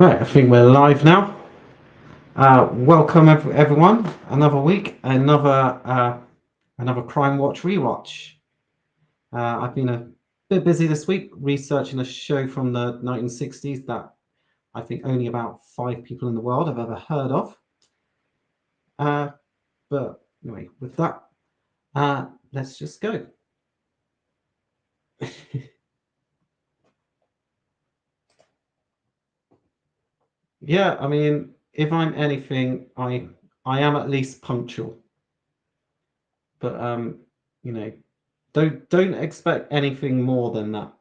Right, I think we're live now. Welcome everyone. Another week, another Crimewatch rewatch. I've been a bit busy this week researching a show from the 1960s that I think only about 5 people in the world have ever heard of. But anyway, with that, let's just go. Yeah, I mean, if I'm anything, I am at least punctual. But don't expect anything more than that.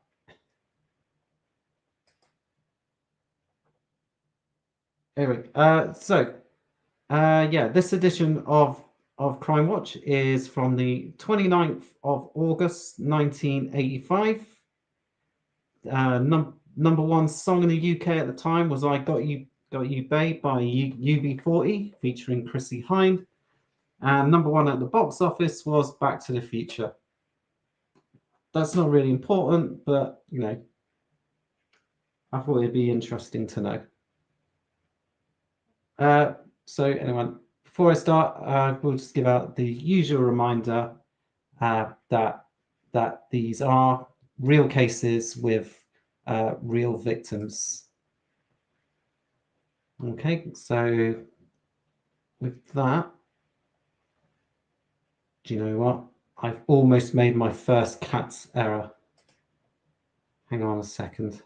Anyway, this edition of Crimewatch is from the 29th of August 1985. Number one song in the UK at the time was "I Got You Babe" by UB40 featuring Chrissie Hynde, and number one at the box office was "Back to the Future." That's not really important, but I thought it'd be interesting to know. So anyway, before I start, we'll just give out the usual reminder that these are real cases with real victims. Okay, so with that, do you know what? I've almost made my first cat's error. Hang on a second.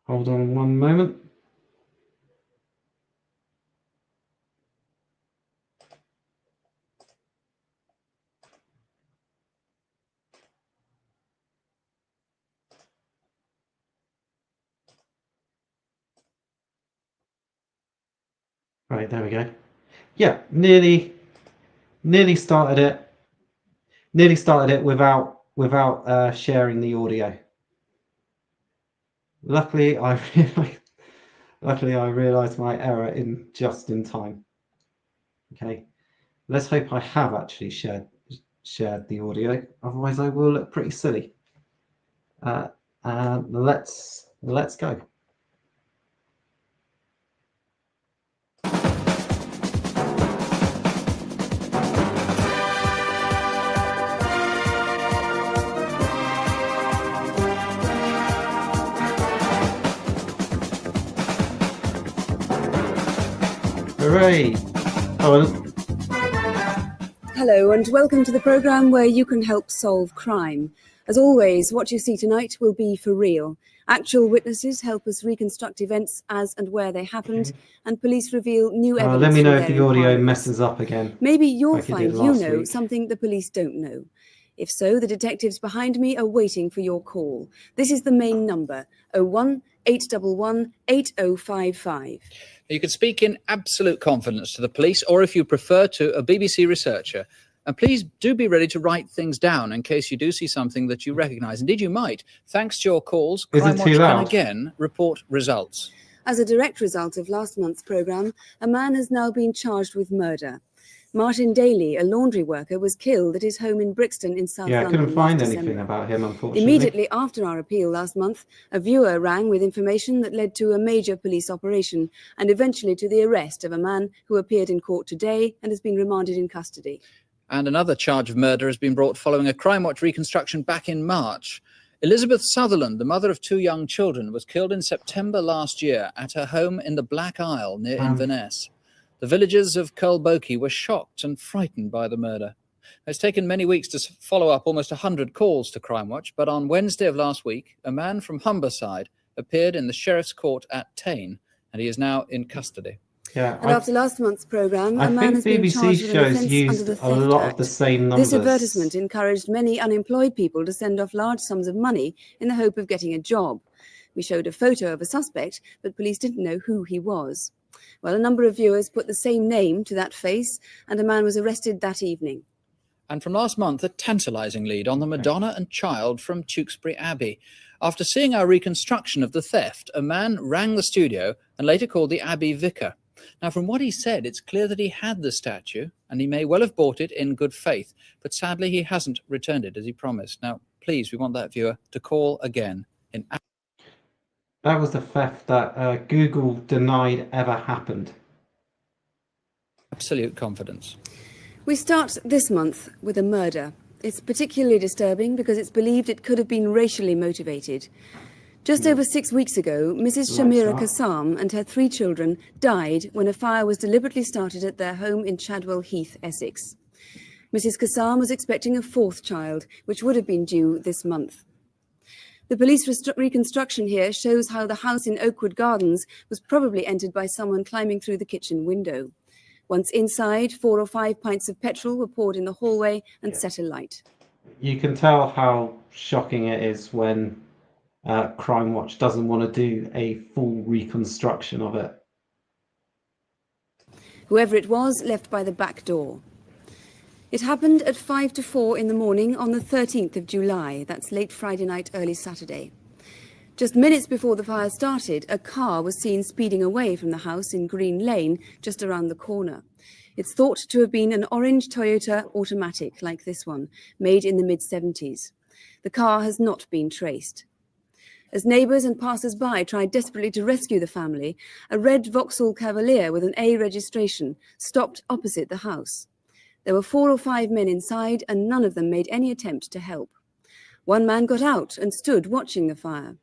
Hold on one moment. Right, there we go. Yeah, nearly started it. Nearly started it without sharing the audio. Luckily, I realized my error just in time. Okay, let's hope I have actually shared the audio. Otherwise, I will look pretty silly. Let's go. Hooray! Hello and welcome to the programme where you can help solve crime. As always, what you see tonight will be for real. Actual witnesses help us reconstruct events as and where they happened, and police reveal new evidence. Let me know if the audio messes up again. Maybe you'll find you know something the police don't know. If so, the detectives behind me are waiting for your call. This is the main number, 01 811 8055. You can speak in absolute confidence to the police, or if you prefer, to a BBC researcher. And please do be ready to write things down in case you do see something that you recognise. Indeed, you might. Thanks to your calls, Crimewatch can again report results. As a direct result of last month's programme, a man has now been charged with murder. Martin Daly, a laundry worker, was killed at his home in Brixton in South London. Yeah, I couldn't find anything about him, unfortunately. Immediately after our appeal last month, a viewer rang with information that led to a major police operation and eventually to the arrest of a man who appeared in court today and has been remanded in custody. And another charge of murder has been brought following a Crimewatch reconstruction back in March. Elizabeth Sutherland, the mother of 2 young children, was killed in September last year at her home in the Black Isle near Inverness. The villagers of Culbokie were shocked and frightened by the murder. It's taken many weeks to follow up almost 100 calls to Crimewatch, but on Wednesday of last week, a man from Humberside appeared in the Sheriff's Court at Tain, and he is now in custody. Yeah, and after last month's programme, a man has been charged with an offence under the Theft a lot Act. of the same numbers. This advertisement encouraged many unemployed people to send off large sums of money in the hope of getting a job. We showed a photo of a suspect, but police didn't know who he was. Well, a number of viewers put the same name to that face, and a man was arrested that evening. And from last month, a tantalising lead on the Madonna and Child from Tewkesbury Abbey. After seeing our reconstruction of the theft, a man rang the studio and later called the Abbey vicar. Now, from what he said, it's clear that he had the statue and he may well have bought it in good faith, but sadly he hasn't returned it as he promised. Now, please, we want that viewer to call again in That was the theft that Google denied ever happened. absolute confidence. We start this month with a murder. It's particularly disturbing because it's believed it could have been racially motivated. Just over 6 weeks ago, Mrs. Shamira Kassam and her 3 children died when a fire was deliberately started at their home in Chadwell Heath, Essex. Mrs. Kassam was expecting a 4th child, which would have been due this month. The police reconstruction here shows how the house in Oakwood Gardens was probably entered by someone climbing through the kitchen window. Once inside, 4 or 5 pints of petrol were poured in the hallway and set alight. You can tell how shocking it is when Crimewatch doesn't want to do a full reconstruction of it. Whoever it was left by the back door. It happened at 5 to 4 in the morning on the 13th of July. That's late Friday night, early Saturday. Just minutes before the fire started, a car was seen speeding away from the house in Green Lane, just around the corner. It's thought to have been an orange Toyota automatic like this one, made in the mid-70s. The car has not been traced. As neighbours and passers-by tried desperately to rescue the family, a red Vauxhall Cavalier with an A registration stopped opposite the house. There were 4 or 5 men inside, and none of them made any attempt to help. One man got out and stood watching the fire.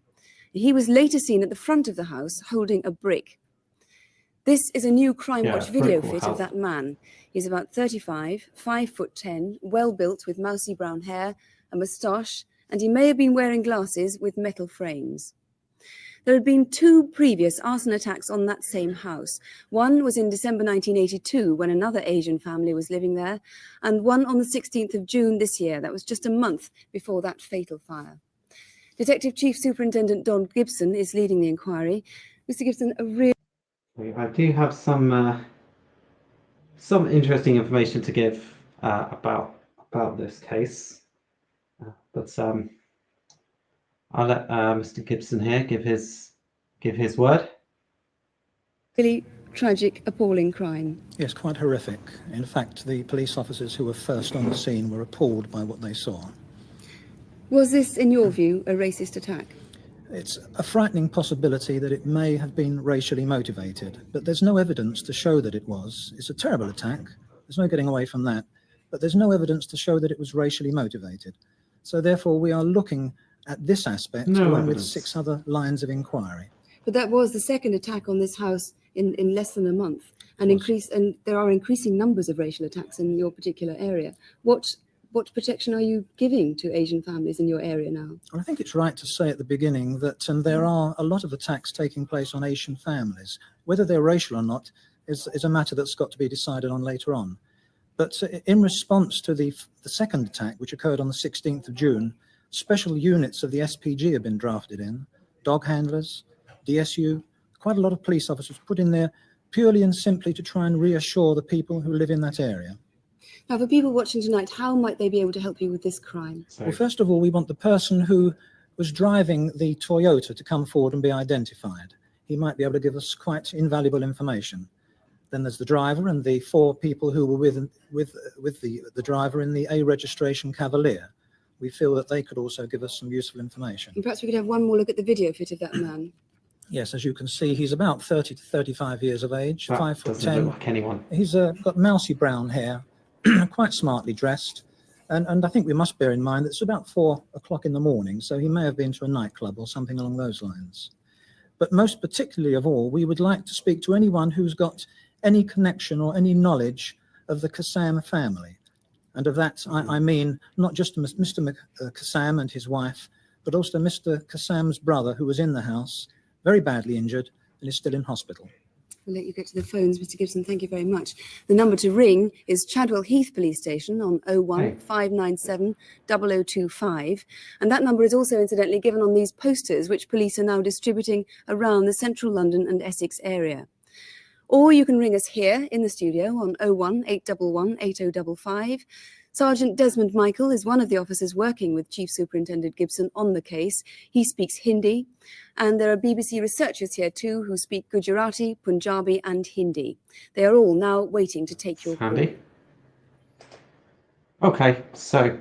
He was later seen at the front of the house holding a brick. This is a new Crimewatch video fit of that man. He's about 35, 5'10", well-built with mousy brown hair, a moustache, and he may have been wearing glasses with metal frames. There had been 2 previous arson attacks on that same house. One was in December 1982 when another Asian family was living there, and one on the 16th of June this year. That was just a month before that fatal fire. Detective Chief Superintendent Don Gibson is leading the inquiry. Mr. Gibson, I do have some interesting information to give about this case, but I'll let Mr. Gibson here give his word. really tragic, appalling crime. Yes, quite horrific. In fact, the police officers who were first on the scene were appalled by what they saw. Was this, in your view, a racist attack? It's a frightening possibility that it may have been racially motivated, but there's no evidence to show that it was. It's a terrible attack. There's no getting away from that. But there's no evidence to show that it was racially motivated. So therefore, we are looking at this aspect along with 6 other lines of inquiry. But that was the second attack on this house in less than a month, and there are increasing numbers of racial attacks in your particular area. What protection are you giving to Asian families in your area now? Well, I think it's right to say at the beginning that there are a lot of attacks taking place on Asian families. Whether they're racial or not is a matter that's got to be decided on later on. But in response to the second attack, which occurred on the 16th of June, special units of the SPG have been drafted in, dog handlers, DSU, quite a lot of police officers put in there purely and simply to try and reassure the people who live in that area. Now, for people watching tonight, how might they be able to help you with this crime? Well, first of all, we want the person who was driving the Toyota to come forward and be identified. He might be able to give us quite invaluable information. Then there's the driver and the 4 people who were with the driver in the A registration Cavalier. We feel that they could also give us some useful information. And perhaps we could have one more look at the video fit of that man. Yes, as you can see, he's about 30 to 35 years of age, That 5'10". doesn't look like anyone. He's got mousy brown hair, quite smartly dressed. And I think we must bear in mind that it's about 4 o'clock in the morning, so he may have been to a nightclub or something along those lines. But most particularly of all, we would like to speak to anyone who's got any connection or any knowledge of the Kassam family. And of that, I mean not just Mr. Kassam and his wife, but also Mr. Kassam's brother, who was in the house, very badly injured, and is still in hospital. We'll let you get to the phones, Mr. Gibson. Thank you very much. The number to ring is Chadwell Heath Police Station on 01597 0025. And that number is also incidentally given on these posters, which police are now distributing around the central London and Essex area. Or you can ring us here in the studio on 01811 8055. Sergeant Desmond Michael is one of the officers working with Chief Superintendent Gibson on the case. He speaks Hindi, and there are BBC researchers here too who speak Gujarati, Punjabi and Hindi. They are all now waiting to take your call. Handy. Okay, so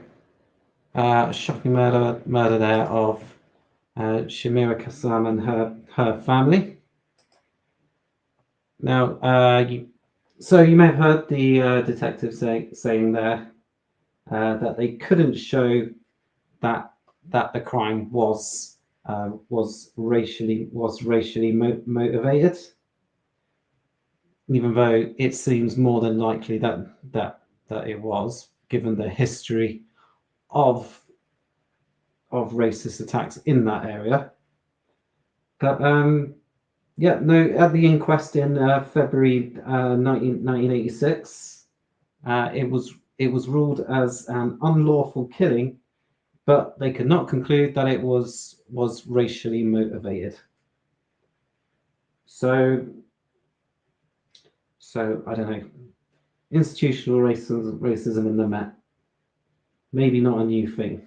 shocking murder there of Shamira Kassam and her family. Now, you may have heard the detective saying there that they couldn't show that the crime was racially motivated, even though it seems more than likely that it was, given the history of racist attacks in that area. But at the inquest in February 1986, it was ruled as an unlawful killing, but they could not conclude that it was racially motivated. So I don't know. Institutional racism in the Met, maybe not a new thing.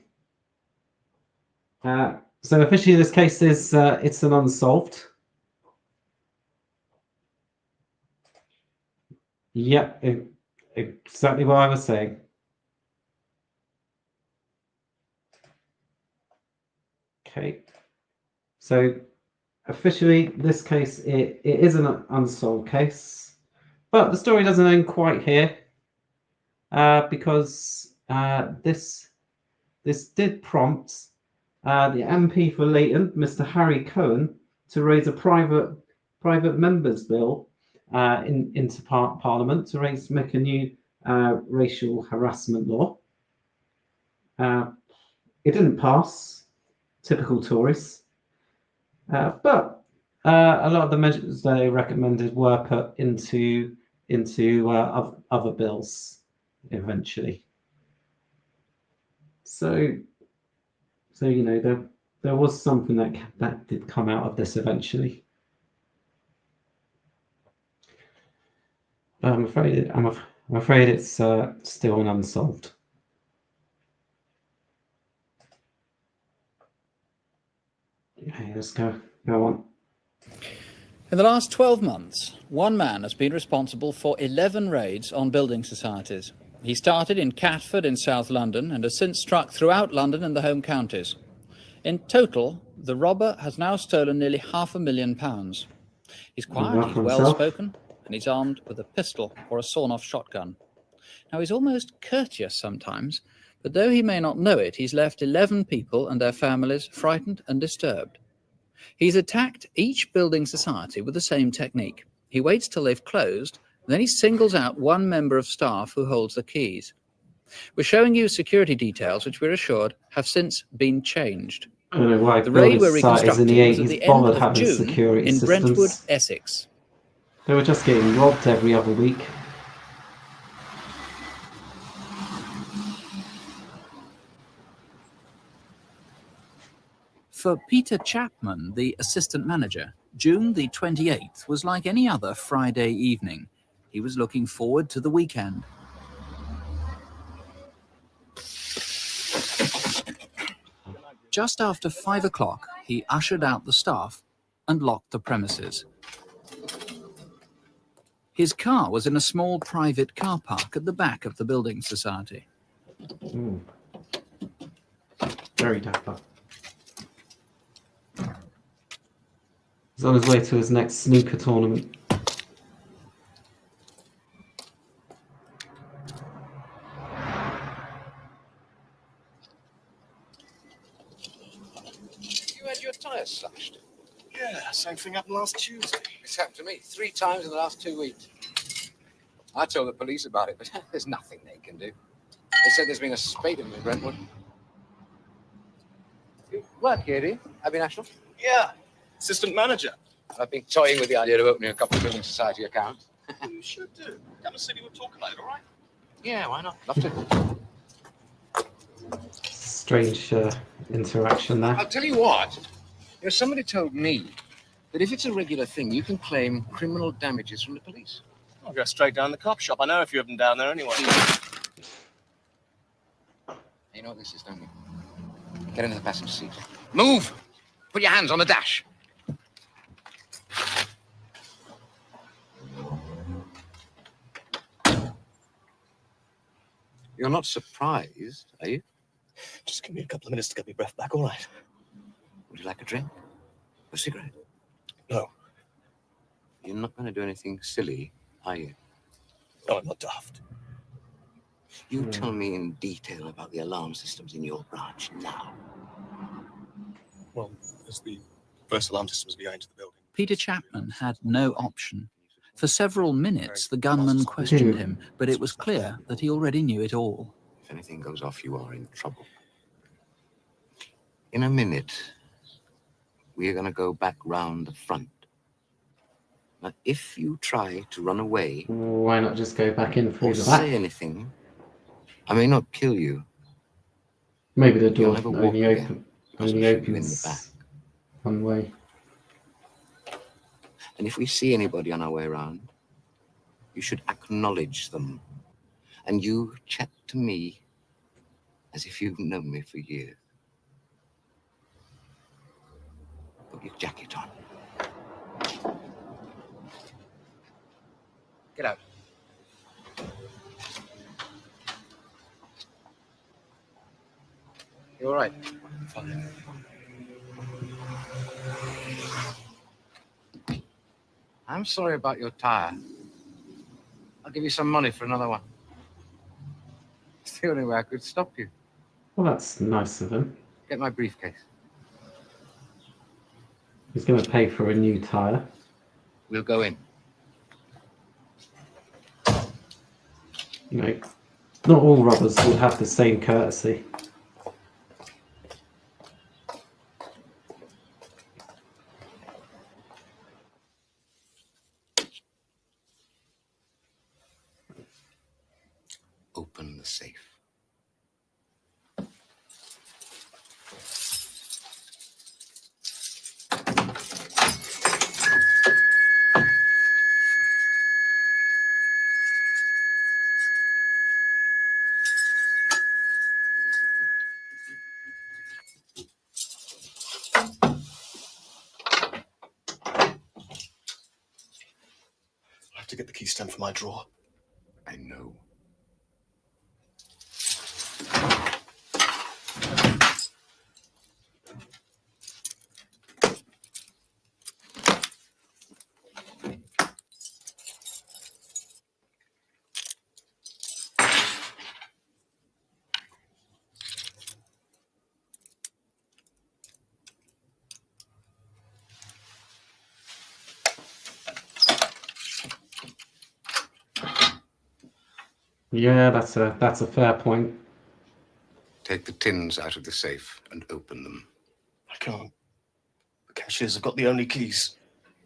So officially, this case is it's an unsolved. Yep, exactly what I was saying. Okay, so officially, this case it is an unsolved case, but the story doesn't end quite here, because this did prompt the MP for Leighton, Mr. Harry Cohen, to raise a private members bill into Parliament to make a new racial harassment law. It didn't pass. Typical Tories. But a lot of the measures they recommended were put into other bills eventually. So there was something that did come out of this eventually. But I'm afraid it's still an unsolved. Okay, let's go on. In the last 12 months, one man has been responsible for 11 raids on building societies. He started in Catford in South London and has since struck throughout London and the home counties. In total, the robber has now stolen nearly £500,000. He's quiet, he's well-spoken, and he's armed with a pistol or a sawn-off shotgun. Now, he's almost courteous sometimes, but though he may not know it, he's left 11 people and their families frightened and disturbed. He's attacked each building society with the same technique. He waits till they've closed, then he singles out one member of staff who holds the keys. We're showing you security details which we're assured have since been changed. I don't know why the raid we're reconstructing was at the end of June security in systems. Brentwood, Essex. They were just getting robbed every other week. For Peter Chapman, the assistant manager, June the 28th was like any other Friday evening. He was looking forward to the weekend. Just after 5 o'clock, he ushered out the staff and locked the premises. His car was in a small private car park at the back of the building society. Very dapper. He's on his way to his next snooker tournament. You had your tyres slashed? Yeah, same thing happened last Tuesday. It's happened to me 3 times in the last 2 weeks. I told the police about it, but there's nothing they can do. They said there's been a spate of them in Brentwood. You work here, do you? Abbey National? Yeah, assistant manager. I've been toying with the idea of opening a couple of building society accounts. You should do. Come and see me, we'll talk about it, all right? Yeah, why not? Love to. Strange interaction there. I'll tell you what. You know, somebody told me that if it's a regular thing, you can claim criminal damages from the police. I'll go straight down the cop shop. I know a few of them down there anyway. You know what this is, don't you? Get into the passenger seat. Move! Put your hands on the dash. You're not surprised, are you? Just give me a couple of minutes to get my breath back, all right? Would you like a drink? A cigarette? No. You're not going to do anything silly, are you? No, I'm not daft. You tell me in detail about the alarm systems in your branch now. Well, there's the first alarm systems behind the building. Peter Chapman had no option. For several minutes, the gunman questioned him, but it was clear that he already knew it all. If anything goes off, you are in trouble. In a minute, we are going to go back round the front. Now, if you try to run away Why not just go back in or through the say back? anything, I may not kill you. Maybe the You'll door never walk only, again. I'll only shoot you in the back. opens one way. And if we see anybody on our way around, you should acknowledge them. And you chat to me as if you've known me for years. Put your jacket on. Get out. You all right? Fine. I'm sorry about your tire. I'll give you some money for another one. It's the only way I could stop you. Well, that's nice of him. Get my briefcase. He's going to pay for a new tyre. We'll go in. You know, not all robbers will have the same courtesy. Open the safe. I have to get the key stand for my drawer. I know. Yeah, that's a fair point. Take the tins out of the safe and open them. I can't. The cashiers have got the only keys.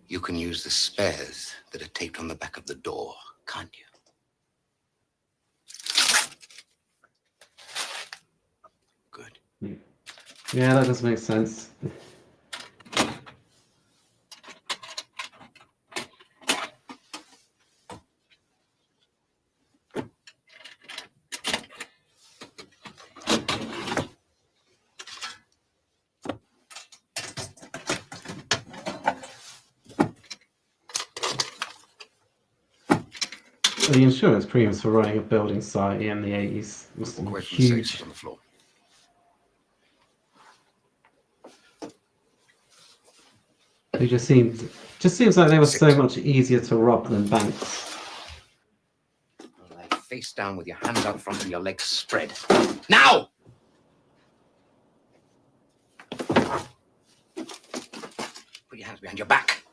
You can use the spares that are taped on the back of the door, can't you? Good. Yeah, that does make sense. The insurance premiums for running a building site in the 80s must have Walk been away from the safe huge. on the floor. They just seems like they were so much easier to rob than banks. Lie face down with your hands out front and your legs spread. Now! Put your hands behind your back.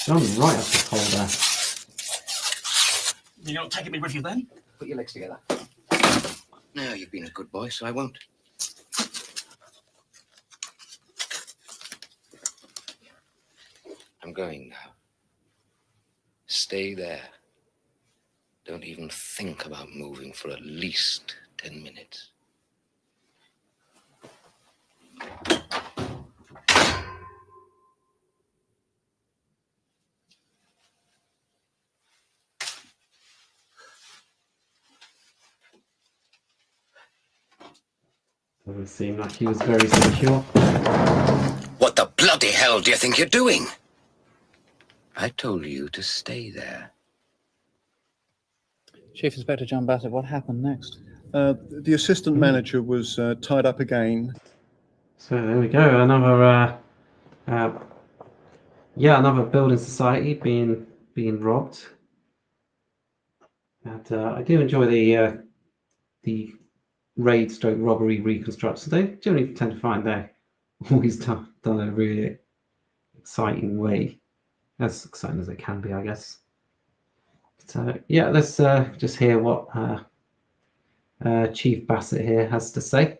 Gone right up the hole there. You're not taking me with you then? Put your legs together. No, you've been a good boy, so I won't. I'm going now. Stay there. Don't even think about moving for at least 10 minutes. Doesn't seem like he was very secure. What the bloody hell do you think you're doing? I told you to stay there. Chief Inspector John Bassett, what happened next? The assistant manager was tied up again. So there we go. Another, another building society being robbed. And I do enjoy the raid stroke robbery reconstructions. They generally tend to find they're always done in a really exciting way, as exciting as it can be, I guess. So yeah, let's just hear what Chief Bassett here has to say.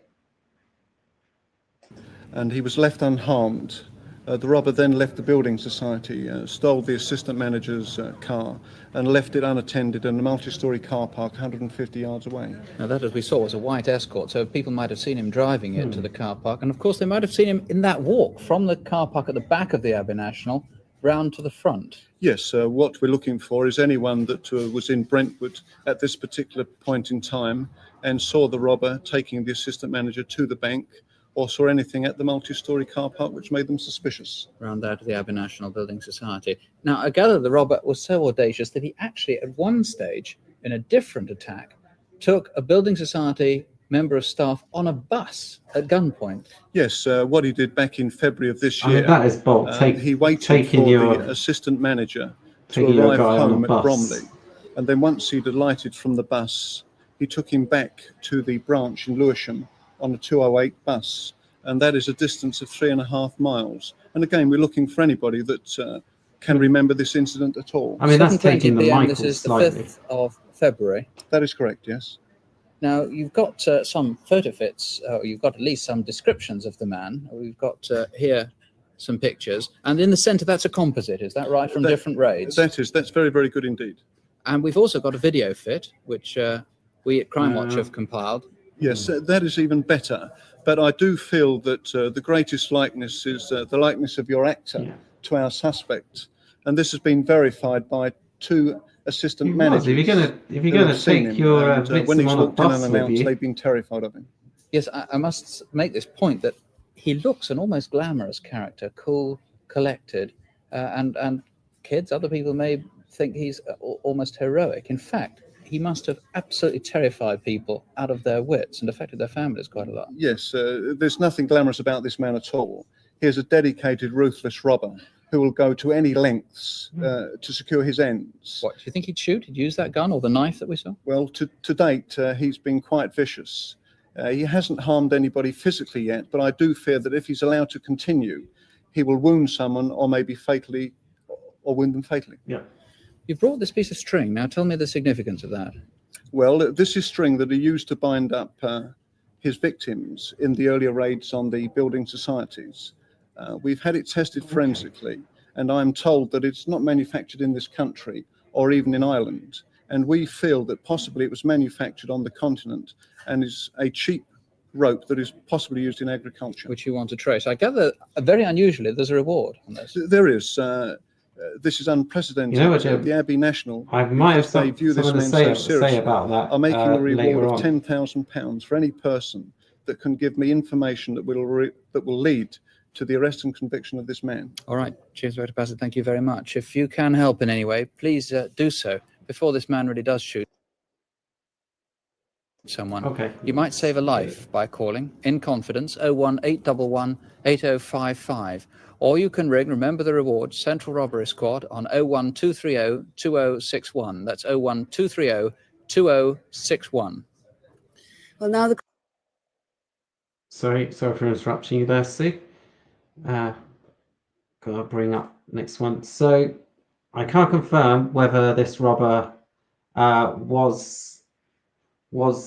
And he was left unharmed. The robber then left the building society, stole the assistant manager's car and left it unattended in a multi-storey car park 150 yards away. Now that, as we saw, was a white Escort, so people might have seen him driving it to the car park, and of course they might have seen him in that walk from the car park at the back of the Abbey National round to the front. Yes, what we're looking for is anyone that was in Brentwood at this particular point in time and saw the robber taking the assistant manager to the bank, or saw anything at the multi-storey car park which made them suspicious. Round there to the Abbey National Building Society. Now, I gather the robber was so audacious that he actually, at one stage, in a different attack, took a building society member of staff on a bus at gunpoint. Yes, what he did back in February of this I year, mean, that is bold. he waited for the assistant manager to arrive home at Bromley. And then once he'd alighted from the bus, he took him back to the branch in Lewisham on a 208 bus, and that is a distance of 3.5 miles. And again, we're looking for anybody that can remember this incident at all. I mean, that's 7:20 taking the PM, Michael this is the slightly. 5th of February. That is correct, yes. Now, you've got some photo fits, you've got at least some descriptions of the man. We've got here some pictures, and in the centre, that's a composite, is that right, from different raids? That's very, very good indeed. And we've also got a video fit, which we at Crimewatch have compiled. Yes, that is even better. But I do feel that the greatest likeness is the likeness of your actor to our suspect. And this has been verified by 2 assistant managers. If you're gonna take your when victim he's on a walked in bus with unannounced, you, they've been terrified of him. Yes, I must make this point that he looks an almost glamorous character, cool, collected, and kids, other people may think he's almost heroic. In fact, he must have absolutely terrified people out of their wits and affected their families quite a lot. Yes, there's nothing glamorous about this man at all. He is a dedicated, ruthless robber who will go to any lengths to secure his ends. What, do you think he'd shoot? He'd use that gun or the knife that we saw? Well, to date, he's been quite vicious. He hasn't harmed anybody physically yet, but I do fear that if he's allowed to continue, he will wound someone or maybe fatally, or wound them fatally. yeah. You brought this piece of string. Now tell me the significance of that. Well, this is string that he used to bind up his victims in the earlier raids on the building societies. We've had it tested forensically, and I'm told that it's not manufactured in this country or even in Ireland. And we feel that possibly it was manufactured on the continent and is a cheap rope that is possibly used in agriculture. Which you want to trace. I gather, very unusually, there's a reward on this. There is. This is unprecedented. You know what, The Abbey National, I might have they view this something to man so say seriously, about that. are making a later reward of on. £10,000 for any person that can give me information that will lead to the arrest and conviction of this man. All right, Chief Inspector Bassett, thank you very much. If you can help in any way, please do so before this man really does shoot someone. Okay. You might save a life by calling in confidence 01811 8055, or you can ring, remember the reward, Central Robbery Squad on 01230 2061. That's 01230 2061. Well, now the Sorry for interrupting you there, Sue. Gotta bring up next one. So I can't confirm whether this robber was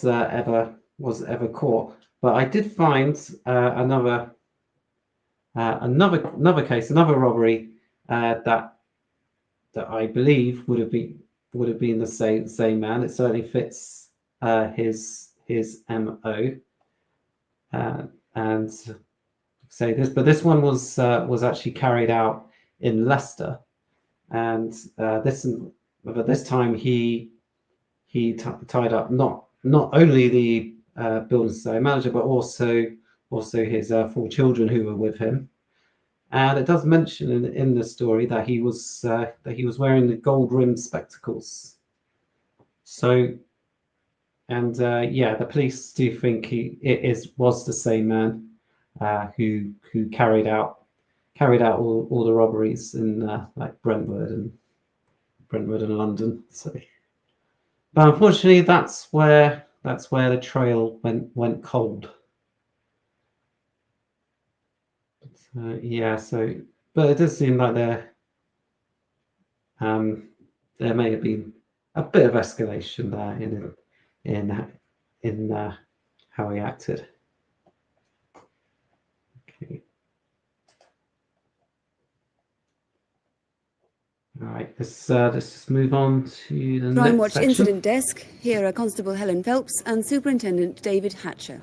ever caught, but I did find another case, another robbery that I believe would have been the same man. It certainly fits his MO. And say this, but this one was actually carried out in Leicester, and this time he tied up not only building society manager, but also his 4 children who were with him. And it does mention in the story that he was wearing the gold-rimmed spectacles. So, and the police do think was the same man who carried out all the robberies in like Brentwood and London. So, but unfortunately, that's where the trail went cold. But it does seem like there may have been a bit of escalation there in how he acted. Okay. All right, let's just move on to the next Crimewatch section. Incident Desk. Here are Constable Helen Phelps and Superintendent David Hatcher.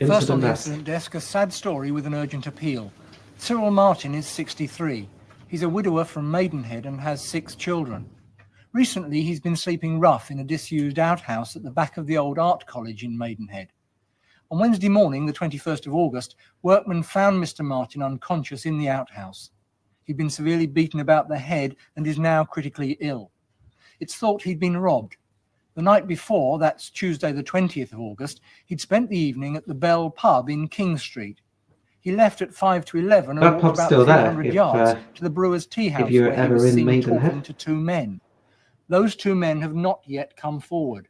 First on the incident desk, a sad story with an urgent appeal. Cyril Martin is 63. He's a widower from Maidenhead and has 6 children. Recently, he's been sleeping rough in a disused outhouse at the back of the old art college in Maidenhead. On Wednesday morning, the 21st of August, workmen found Mr. Martin unconscious in the outhouse. He'd been severely beaten about the head and is now critically ill. It's thought he'd been robbed. The night before, that's Tuesday the 20th of August, he'd spent the evening at the Bell pub in King Street. He left at 5 to 11 and That walked pub's about still 300 there, yards to the Brewer's Tea House, you were where he ever was in seen Maidenhead. talking to 2 men. Those 2 men have not yet come forward.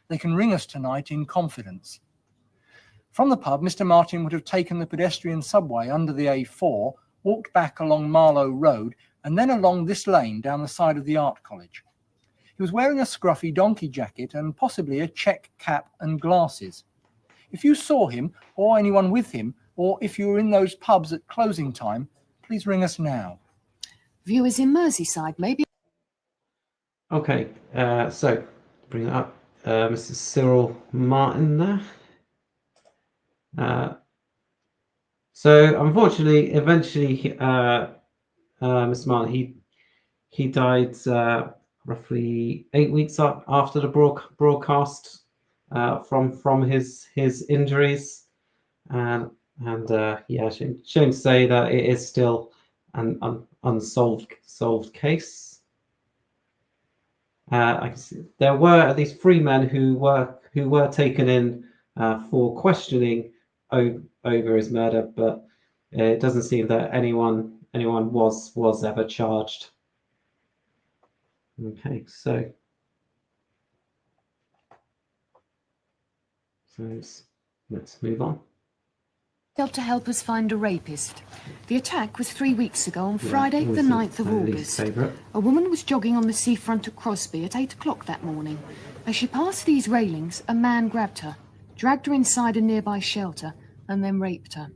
They can ring us tonight in confidence. From the pub, Mr. Martin would have taken the pedestrian subway under the A4, walked back along Marlow Road, and then along this lane down the side of the art college. He was wearing a scruffy donkey jacket and possibly a check cap and glasses. If you saw him or anyone with him, or if you were in those pubs at closing time, please ring us now. Viewers in Merseyside, maybe. Okay, so bring it up, Mr. Cyril Martin there. So unfortunately, eventually, Mr. Martin he died roughly 8 weeks after the broadcast from his injuries, and shame to say that it is still an unsolved case. I can see there were at least 3 men who were taken in for questioning over his murder, but it doesn't seem that anyone was ever charged. Okay, so let's move on. To help us find a rapist. The attack was 3 weeks ago on Friday, the 9th of August. A woman was jogging on the seafront at Crosby at 8 o'clock that morning. As she passed these railings, a man grabbed her, dragged her inside a nearby shelter, and then raped her.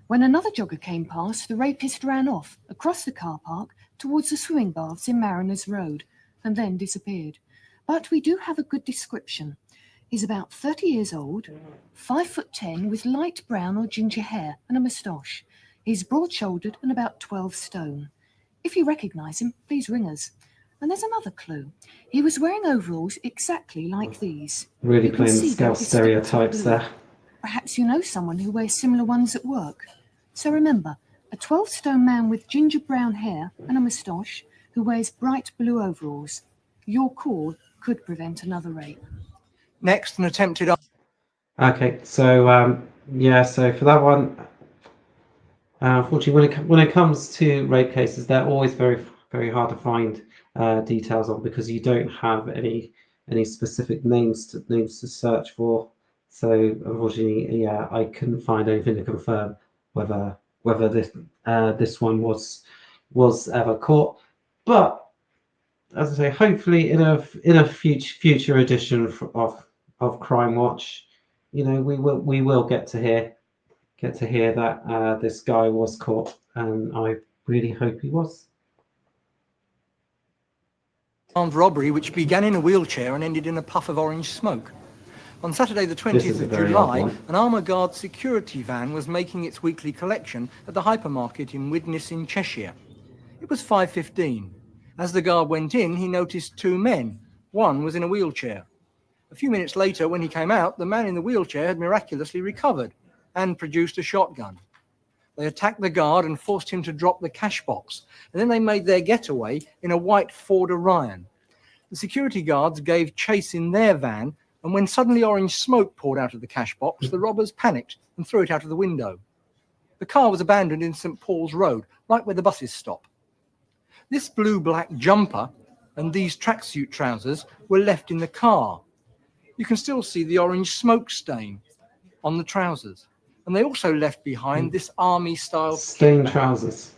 When another jogger came past, the rapist ran off across the car park towards the swimming baths in Mariners Road, and then disappeared. But we do have a good description. He's about 30 years old, 5'10", with light brown or ginger hair and a moustache. He's broad-shouldered and about 12 stone. If you recognise him, please ring us. And there's another clue. He was wearing overalls exactly like these. Really playing the Scout stereotypes there. Perhaps you know someone who wears similar ones at work. So remember, a 12-stone man with ginger brown hair and a moustache who wears bright blue overalls. Your call could prevent another rape. Next, an attempted... Okay, so so for that one, unfortunately, when it comes to rape cases, they're always very, very hard to find details on, because you don't have any specific names to search for. So unfortunately, I couldn't find anything to confirm whether this one was ever caught. But as I say, hopefully in a future edition of Crimewatch, we will get to hear that this guy was caught, and I really hope he was. Armed robbery which began in a wheelchair and ended in a puff of orange smoke. On Saturday the 20th of July, an Armour Guard security van was making its weekly collection at the hypermarket in Widnes in Cheshire. It was 5:15. As the guard went in, he noticed 2 men. One was in a wheelchair. A few minutes later, when he came out, the man in the wheelchair had miraculously recovered and produced a shotgun. They attacked the guard and forced him to drop the cash box, and then they made their getaway in a white Ford Orion. The security guards gave chase in their van, and when suddenly orange smoke poured out of the cash box, the robbers panicked and threw it out of the window. The car was abandoned in St. Paul's Road, right where the buses stop. This blue-black jumper and these tracksuit trousers were left in the car. You can still see the orange smoke stain on the trousers. And they also left behind this army-style stained trousers.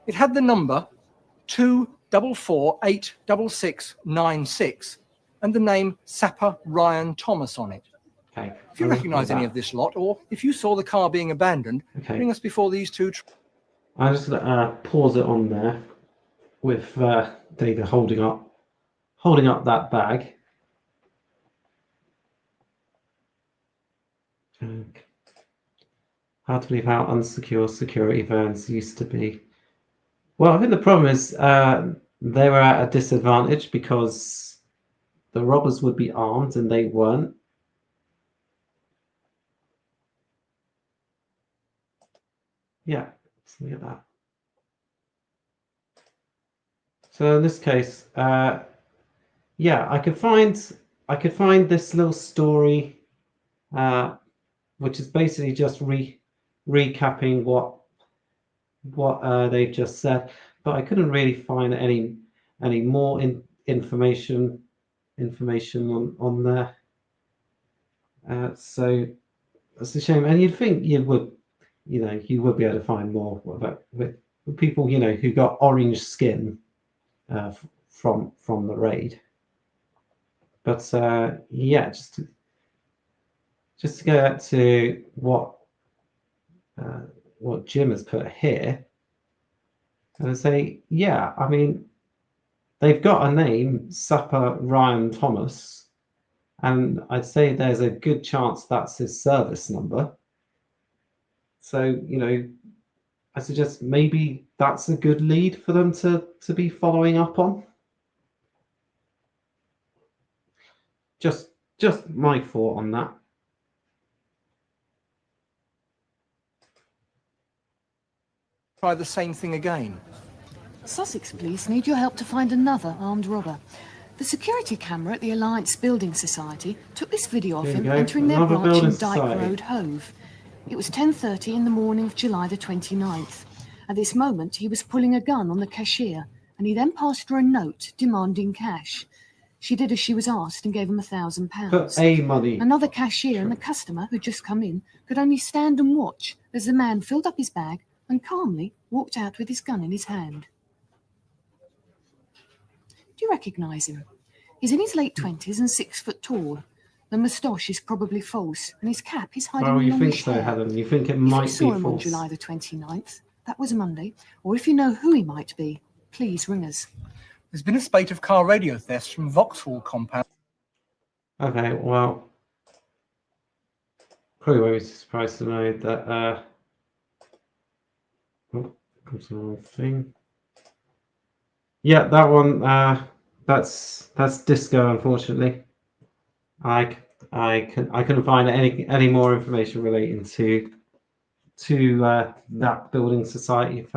It had the number 244-86696 and the name Sapper Ryan Thomas on it. Okay. If you recognise any of this lot, or if you saw the car being abandoned, bring us before these two. I'm just going to pause it on there with David holding up that bag. Okay. Hard to believe how unsecure security vans used to be. Well, I think the problem is they were at a disadvantage because the robbers would be armed and they weren't. Yeah, let's look at that. So in this case, yeah, I could find this little story, which is basically just recapping what they've just said, but I couldn't really find any more information on there. So it's a shame, and you'd think you would be able to find more about with people who got orange skin from the raid. But yeah, just to go back to what Jim has put here, and I say, yeah, I mean, they've got a name, Sapper Ryan Thomas, and I'd say there's a good chance that's his service number. So, I suggest maybe that's a good lead for them to be following up on. Just my thought on that. Try the same thing again. Sussex police need your help to find another armed robber. The security camera at the Alliance Building Society took this video of him entering their branch in Dyke Road, Hove. It was 10:30 in the morning of July the 29th. At this moment, he was pulling a gun on the cashier, and he then passed her a note demanding cash. She did as she was asked and gave him £1,000. Put a money. Another cashier and the customer who'd just come in could only stand and watch as the man filled up his bag and calmly walked out with his gun in his hand. Do you recognise him? He's in his late 20s and 6 foot tall. The moustache is probably false, and his cap is hiding Oh, you along think his so, hair. Helen? You think it If might you be saw him on false? July the 29th, that was a Monday, or if you know who he might be, please ring us. There's been a spate of car radio thefts from Vauxhall compound. Okay, well, probably won't be surprised to know that. Oh, comes the wrong thing. Yeah, that one. That's Disco. Unfortunately, I couldn't find any more information relating to that building society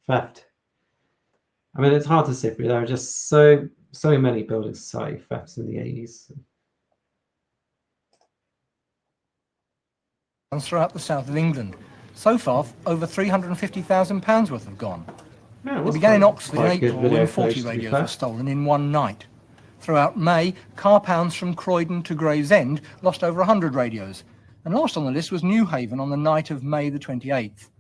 theft. I mean, it's hard to sift through. There are just so many building society thefts in the 80s. Throughout the south of England. So far, over £350,000 worth have gone. Yeah, It began in Oxford in quite good April video when 40 footage, to be radios fair. were stolen in one night. Throughout May, car pounds from Croydon to Gravesend lost over 100 radios. And last on the list was Newhaven on the night of May the 28th.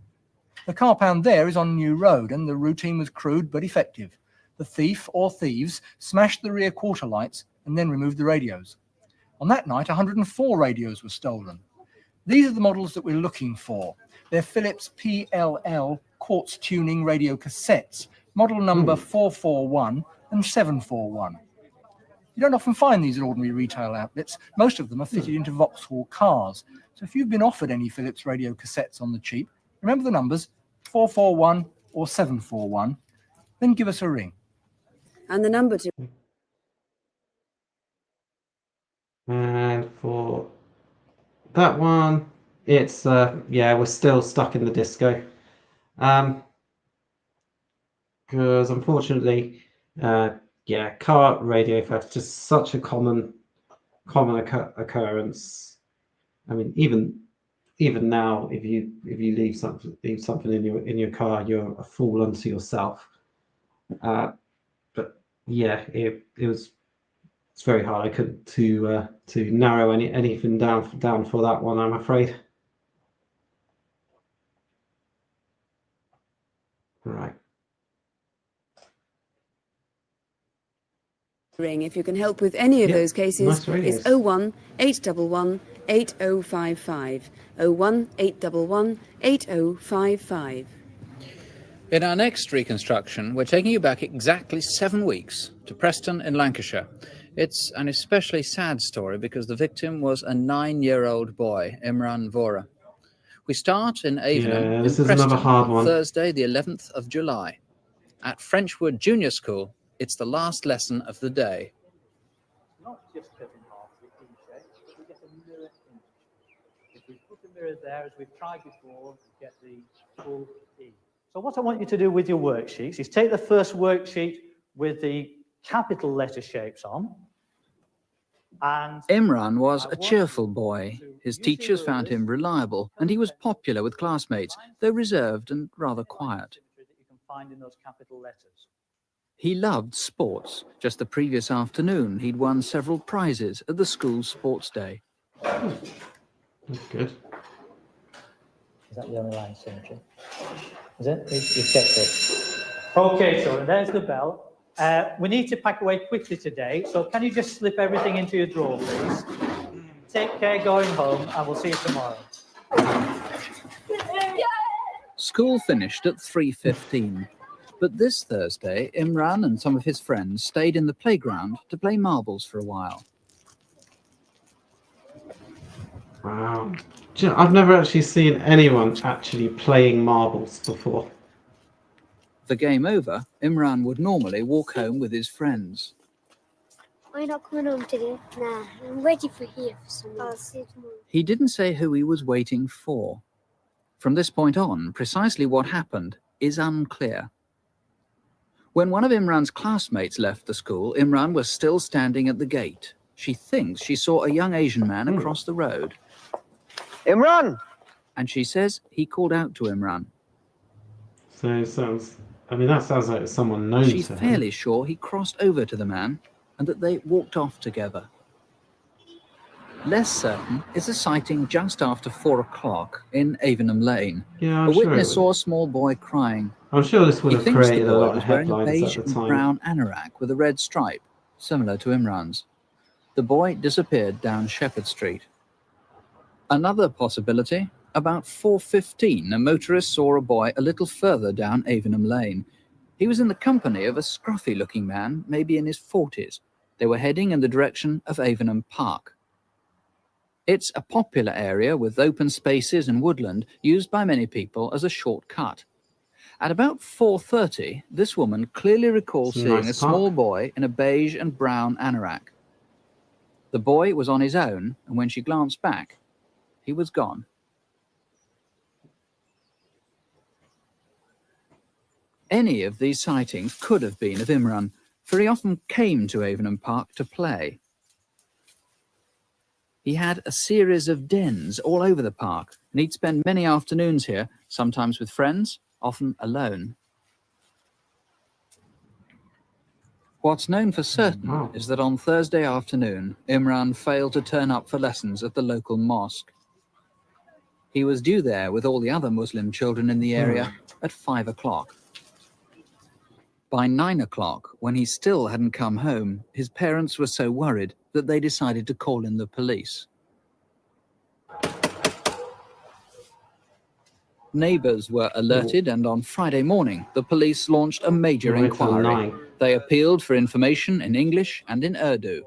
The car pound there is on New Road, and the routine was crude but effective. The thief or thieves smashed the rear quarter lights and then removed the radios. On that night, 104 radios were stolen. These are the models that we're looking for. They're Philips PLL quartz tuning radio cassettes, model number 441 and 741. You don't often find these at ordinary retail outlets. Most of them are fitted into Vauxhall cars. So if you've been offered any Philips radio cassettes on the cheap, remember the numbers 441 or 741, then give us a ring. And the number to And for that one, it's yeah, we're still stuck in the disco. Because unfortunately, yeah, car radio theft is just such a common occurrence. I mean, even now, if you leave something in your car, you're a fool unto yourself. But yeah, it's very hard. I couldn't to narrow anything down for that one, I'm afraid. Right. Ring if you can help with any of Yep, those cases nice radios. is 01 811 8055. 01 811 8055. In our next reconstruction, we're taking you back exactly 7 weeks to Preston in Lancashire. It's an especially sad story because the victim was a 9-year-old boy, Imran Vora. We start in Avonham, Yeah, in this is Preston, another hard on one. Thursday, the 11th of July. At Frenchwood Junior School, it's the last lesson of the day. Not just cut in half with E-shape, but we get a mirror image. If we put the mirror there, as we've tried before, we get the full E. So what I want you to do with your worksheets is take the first worksheet with the capital letter shapes on. And Imran was a cheerful boy. His teachers found him reliable, and he was popular with classmates, though reserved and rather quiet. that you can find in those capital letters. He loved sports. Just the previous afternoon, he'd won several prizes at the school's sports day. That's good. Is that the only line symmetry? Is it? You've checked it. Okay, so there's the bell. We need to pack away quickly today, so can you just slip everything into your drawer, please? Take care going home, and we'll see you tomorrow. School finished at 3:15. But this Thursday, Imran and some of his friends stayed in the playground to play marbles for a while. Wow. Do you know, I've never actually seen anyone actually playing marbles before. The game over, Imran would normally walk home with his friends. Why are you not coming home today? Nah, I'm waiting for here for someone. I'll see you tomorrow. He didn't say who he was waiting for. From this point on, precisely what happened is unclear. When one of Imran's classmates left the school, Imran was still standing at the gate. She thinks she saw a young Asian man across the road. Imran! And she says he called out to Imran. So it sounds, I mean, that sounds like someone known She's to him. fairly sure he crossed over to the man and that they walked off together. Less certain is a sighting just after 4 o'clock in Avonham Lane. Yeah, I'm A witness sure. saw a small boy crying. I'm sure this would He have thinks the created a boy lot of was wearing a headlines beige at the and time. brown anorak with a red stripe, similar to Imran's. The boy disappeared down Shepherd Street. Another possibility, about 4:15, a motorist saw a boy a little further down Avonham Lane. He was in the company of a scruffy-looking man, maybe in his 40s. They were heading in the direction of Avonham Park. It's a popular area with open spaces and woodland used by many people as a shortcut. At about 4:30, this woman clearly recalls It's a seeing nice a small park. boy in a beige and brown anorak. The boy was on his own, and when she glanced back, he was gone. Any of these sightings could have been of Imran, for he often came to Avonham Park to play. He had a series of dens all over the park, and he'd spend many afternoons here, sometimes with friends, often alone. What's known for certain is that on Thursday afternoon, Imran failed to turn up for lessons at the local mosque. He was due there with all the other Muslim children in the area at 5 o'clock. By 9 o'clock, when he still hadn't come home, his parents were so worried that they decided to call in the police. Neighbours were alerted, and on Friday morning, the police launched a major Wait till inquiry. 9. They appealed for information in English and in Urdu.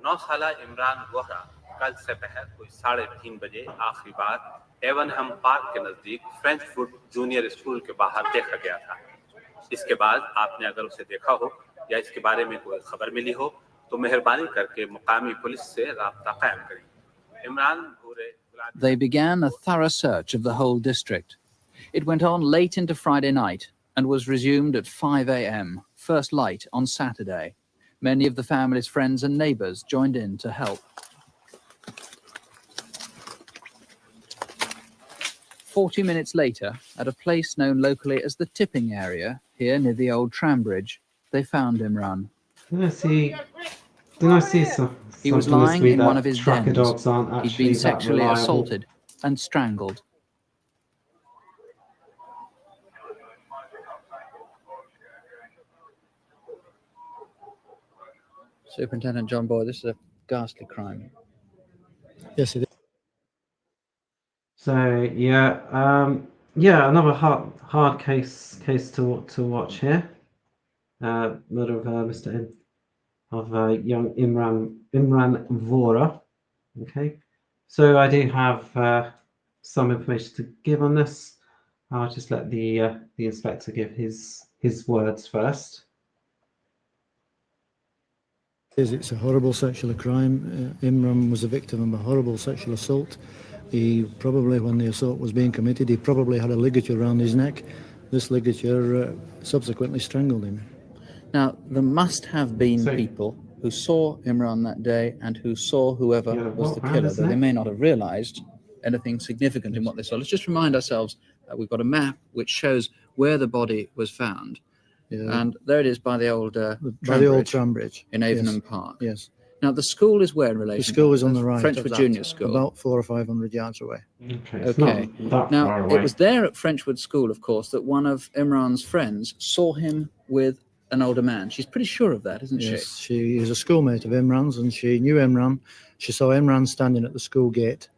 9 साला इमरान वोहरा कल दोपहर कोई 3:30 बजे आखिरी बार एवनहम park के नजदीक फ्रेंचवुड junior school के बाहर देखा गया था। इसके बाद आपने अगर उसे देखा हो या इसके बारे में कोई खबर मिली हो तो मेहरबानी करके मुकामी पुलिस से राब्ता कायम करें। इमरान पूरे They began a thorough search of the whole district. It went on late into Friday night and was resumed at 5 a.m., first light on Saturday. Many of the family's friends and neighbours joined in to help. 40 minutes later, at a place known locally as the tipping area, here near the old tram bridge, they found Imran. Didn't I see some? He was something this lying week in that one of his tracker dens. dogs aren't He'd actually been that sexually reliable. assaulted and strangled. Superintendent John Boyd, this is a ghastly crime. Yes, it is. So yeah, another hard case to watch here. Murder of young Imran Vora. Okay, so I do have some information to give on this. I'll just let the inspector give his words first. It's a horrible sexual crime. Imran was a victim of a horrible sexual assault. He probably, when the assault was being committed, he probably had a ligature around his neck. This ligature subsequently strangled him. Now, there must have been people who saw Imran that day and who saw whoever was the killer, though they may not have realised anything significant in what they saw. Let's just remind ourselves that we've got a map which shows where the body was found. Yeah. And there it is by the old tram bridge in Avonham Park. Yes. Now, the school is where in relation? The school is on the right. Frenchwood Junior School. About 400 or 500 yards away. Okay. Now, it was there at Frenchwood School, of course, that one of Imran's friends saw him with an older man. She's pretty sure of that, isn't she? Yes, she is a schoolmate of Imran's, and she knew Imran. She saw Imran standing at the school gate,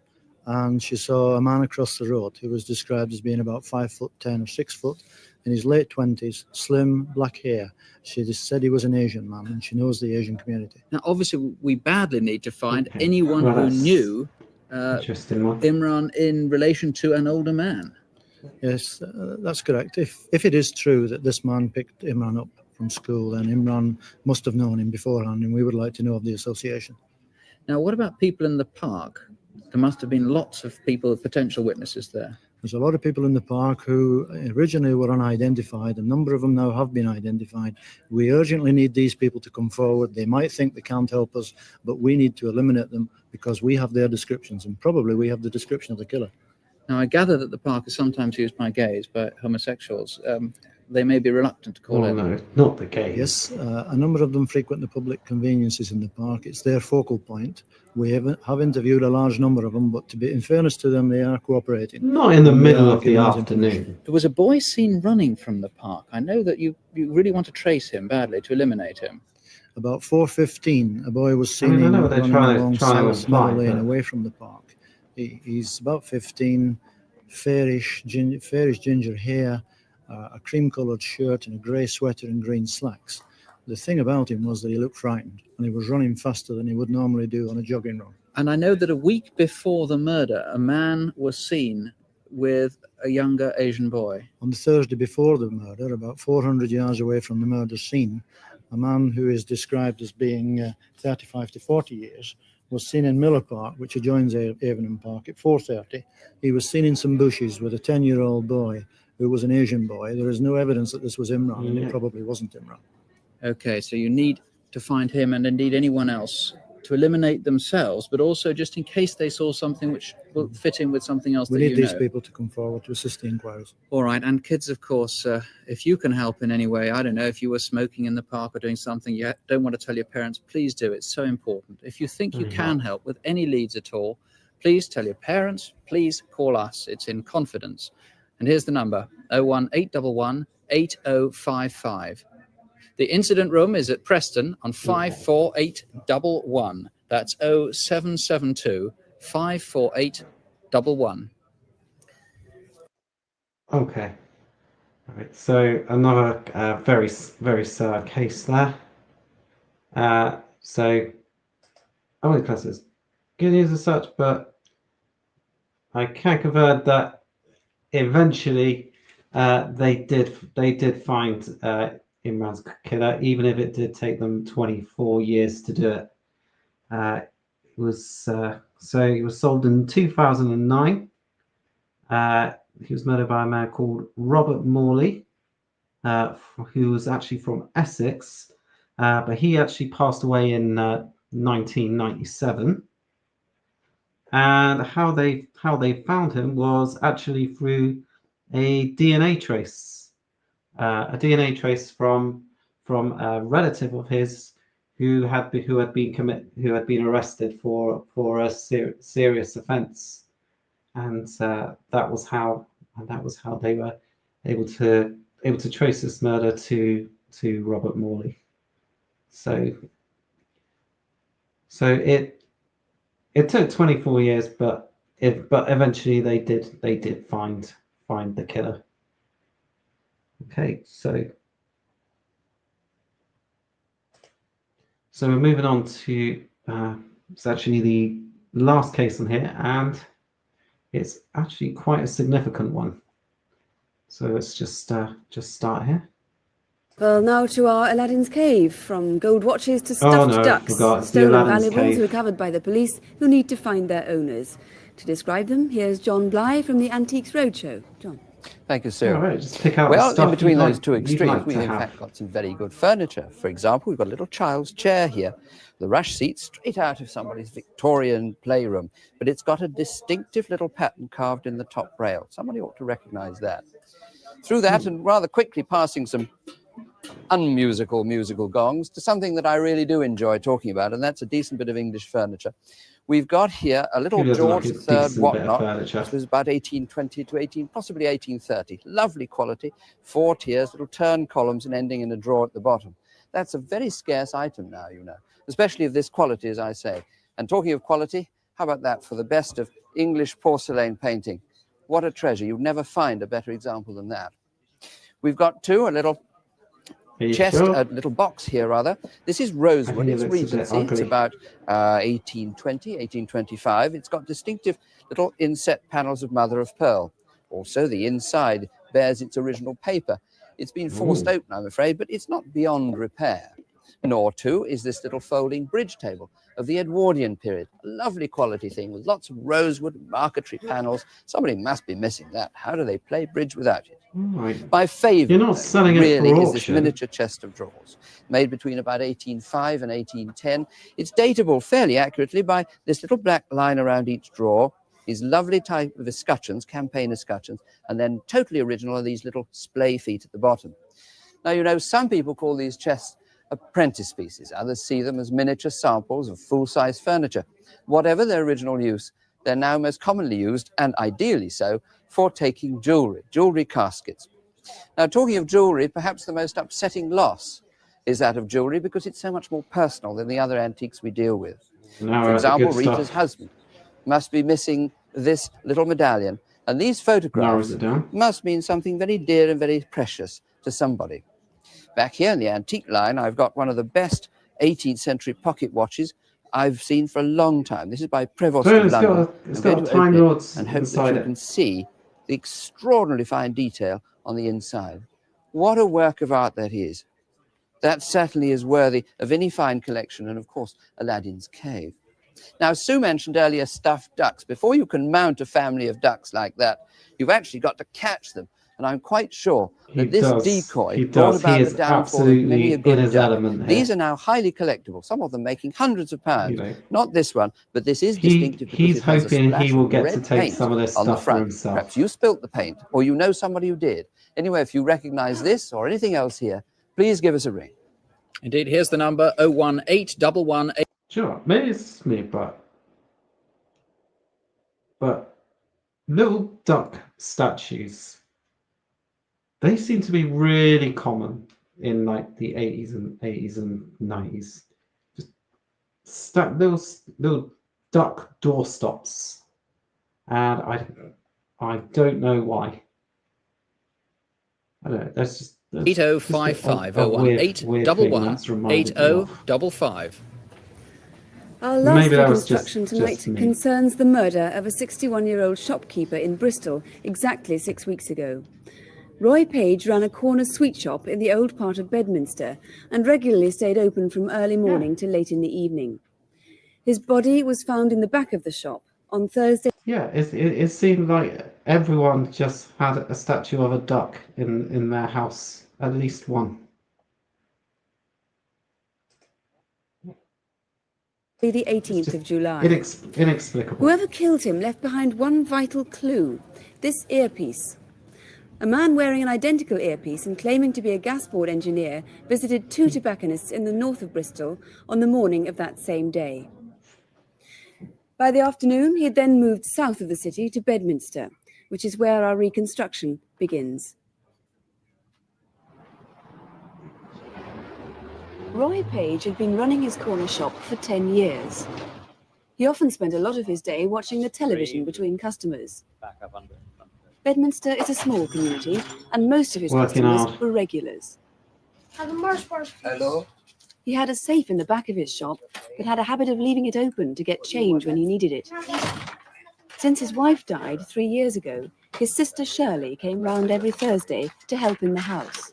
and she saw a man across the road who was described as being about 5'10" or 6 foot, in his late 20s, slim, black hair. She just said he was an Asian man, and she knows the Asian community. Now, obviously, we badly need to find anyone who knew Imran in relation to an older man. Yes, that's correct. If it is true that this man picked Imran up from school, then Imran must have known him beforehand, and we would like to know of the association. Now, what about people in the park? There must have been lots of people, potential witnesses there. There's a lot of people in the park who originally were unidentified. A number of them now have been identified. We urgently need these people to come forward. They might think they can't help us, but we need to eliminate them because we have their descriptions, and probably we have the description of the killer. Now, I gather that the park is sometimes used by gays, by homosexuals. They may be reluctant to call it. No, not the gays. Yes, a number of them frequent the public conveniences in the park. It's their focal point. We have interviewed a large number of them, but to be in fairness to them, they are cooperating. Not in the middle of the afternoon. There was a boy seen running from the park. I know that you really want to trace him badly, to eliminate him. About 4:15, a boy was seen running along South Meadow Lane away from the park. He's about 15, fairish ginger hair, a cream-coloured shirt and a grey sweater and green slacks. The thing about him was that he looked frightened, and he was running faster than he would normally do on a jogging run. And I know that a week before the murder, a man was seen with a younger Asian boy. On the Thursday before the murder, about 400 yards away from the murder scene, a man who is described as being 35 to 40 years was seen in Miller Park, which adjoins Avonham Park, at 4:30. He was seen in some bushes with a 10-year-old boy who was an Asian boy. There is no evidence that this was Imran, and it probably wasn't Imran. Okay, so you need to find him and indeed anyone else to eliminate themselves, but also just in case they saw something which will fit in with something else. We need these people to come forward to assist the inquiries. All right, and kids, of course, if you can help in any way, I don't know, if you were smoking in the park or doing something you don't want to tell your parents, please do. It's so important. If you think you can help with any leads at all, please tell your parents, please call us. It's in confidence. And here's the number, 01811 8055. The incident room is at Preston on 54811. That's 0772 54811. Okay. All right. So another very sad case there. So I won't class as good news as such, but I can confirm that eventually they did find Imran's killer, even if it did take them 24 years to do it. It was so he was sold in 2009. He was murdered by a man called Robert Morley, who was actually from Essex, but he actually passed away in 1997. And how they found him was actually through a DNA trace, from a relative of his who had been arrested for a serious offence, and that was how they were able to trace this murder to Robert Morley. So it took 24 years, but eventually they did find the killer. Okay, so we're moving on to it's actually the last case on here, and it's actually quite a significant one. So let's just start here. Well, now to our Aladdin's Cave. From gold watches to stuffed ducks, stolen valuables recovered by the police who need to find their owners. To describe them, here's John Bly from the Antiques Roadshow. John. Thank you, Sue. All right, just pick out well, the stuff in between those like, two extremes, like we've in fact got some very good furniture. For example, we've got a little child's chair here, the rush seat straight out of somebody's Victorian playroom, but it's got a distinctive little pattern carved in the top rail. Somebody ought to recognize that. Through that, and rather quickly passing some unmusical musical gongs to something that I really do enjoy talking about, and that's a decent bit of English furniture. We've got here a little George III whatnot. This was about 1820 to possibly 1830. Lovely quality, 4 tiers, little turn columns and ending in a drawer at the bottom. That's a very scarce item now, you know, especially of this quality, as I say. And talking of quality, how about that for the best of English porcelain painting? What a treasure. You'd never find a better example than that. We've got too a little chest, a little box here rather. This is rosewood, it's Regency, it's about 1820, 1825. It's got distinctive little inset panels of mother of pearl. Also, the inside bears its original paper. It's been forced open, I'm afraid, but it's not beyond repair. Nor, too, is this little folding bridge table of the Edwardian period. A lovely quality thing with lots of rosewood marquetry panels. Somebody must be missing that. How do they play bridge without it? Right. My favourite, You're not selling really, it for is this auction. miniature chest of drawers, made between about 1805 and 1810. It's dateable fairly accurately by this little black line around each drawer, these lovely type of escutcheons, campaign escutcheons, and then totally original are these little splay feet at the bottom. Now, you know, some people call these chests apprentice pieces. Others see them as miniature samples of full-size furniture. Whatever their original use, they're now most commonly used, and ideally so, for taking jewellery caskets. Now, talking of jewellery, perhaps the most upsetting loss is that of jewellery because it's so much more personal than the other antiques we deal with. For example, Rita's husband must be missing this little medallion, and these photographs must mean something very dear and very precious to somebody. Back here in the antique line, I've got one of the best 18th century pocket watches I've seen for a long time. This is by Prevost of London. It's got a Time Lords and hope that inside you can see the extraordinarily fine detail on the inside. What a work of art that is. That certainly is worthy of any fine collection, and of course, Aladdin's Cave. Now, Sue mentioned earlier stuffed ducks. Before you can mount a family of ducks like that, you've actually got to catch them. And I'm quite sure that this decoy brought about the downfall of many a good duck. These are now highly collectible, some of them making hundreds of pounds. Not this one, but this is distinctive because it has a splash of red paint on the front. Perhaps you spilt the paint, or you know somebody who did. Anyway, if you recognise this or anything else here, please give us a ring. Indeed, here's the number 01811. Sure, maybe it's me, but little duck statues, they seem to be really common in like the 80s and 90s. Just little duck doorstops, and I don't know why. I don't know. That's just 8055 01811 8055. Our last reconstruction tonight concerns the murder of a 61-year-old shopkeeper in Bristol exactly 6 weeks ago. Roy Page ran a corner sweet shop in the old part of Bedminster and regularly stayed open from early morning to late in the evening. His body was found in the back of the shop on Thursday. Yeah, it seemed like everyone just had a statue of a duck in their house, at least one. The 18th of July. Inexplicable. Whoever killed him left behind one vital clue, this earpiece. A man wearing an identical earpiece and claiming to be a gas board engineer visited two tobacconists in the north of Bristol on the morning of that same day. By the afternoon, he had then moved south of the city to Bedminster, which is where our reconstruction begins. Roy Page had been running his corner shop for 10 years. He often spent a lot of his day watching the television between customers. Bedminster is a small community, and most of his customers were regulars. Hello? He had a safe in the back of his shop, but had a habit of leaving it open to get change when he needed it. Since his wife died 3 years ago, his sister Shirley came round every Thursday to help in the house.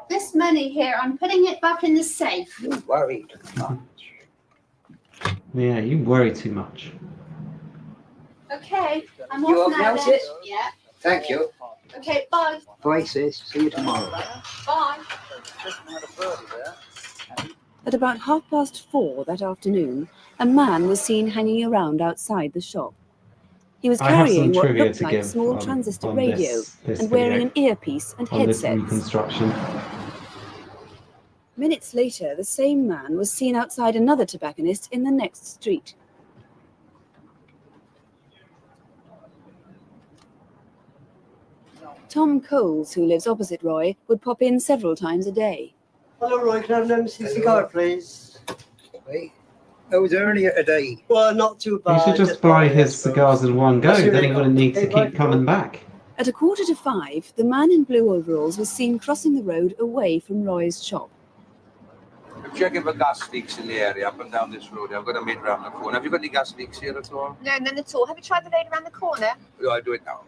This money here, I'm putting it back in the safe. You worry too much. Yeah, you worry too much. Okay, I'm You off now organise then. it? Yeah. Thank you. Okay, bye. Bye, sis. See you tomorrow. Bye. At about 4:30 that afternoon, a man was seen hanging around outside the shop. He was I have some carrying what trivia looked to like a give small on transistor this radio video, and wearing an earpiece and on this headsets. reconstruction. Minutes later, the same man was seen outside another tobacconist in the next street. Tom Coles, who lives opposite Roy, would pop in several times a day. Hello, Roy. Can I have an MC cigar, please? Hey, I was earlier today. Well, not too bad. He should just buy his cigars in one go, then he wouldn't need to keep coming back. At 5:15, the man in blue overalls was seen crossing the road away from Roy's shop. I'm checking for gas leaks in the area up and down this road. I've got a mate round the corner. Have you got any gas leaks here at all? No, none at all. Have you tried the lady around the corner? No, I'll do it now.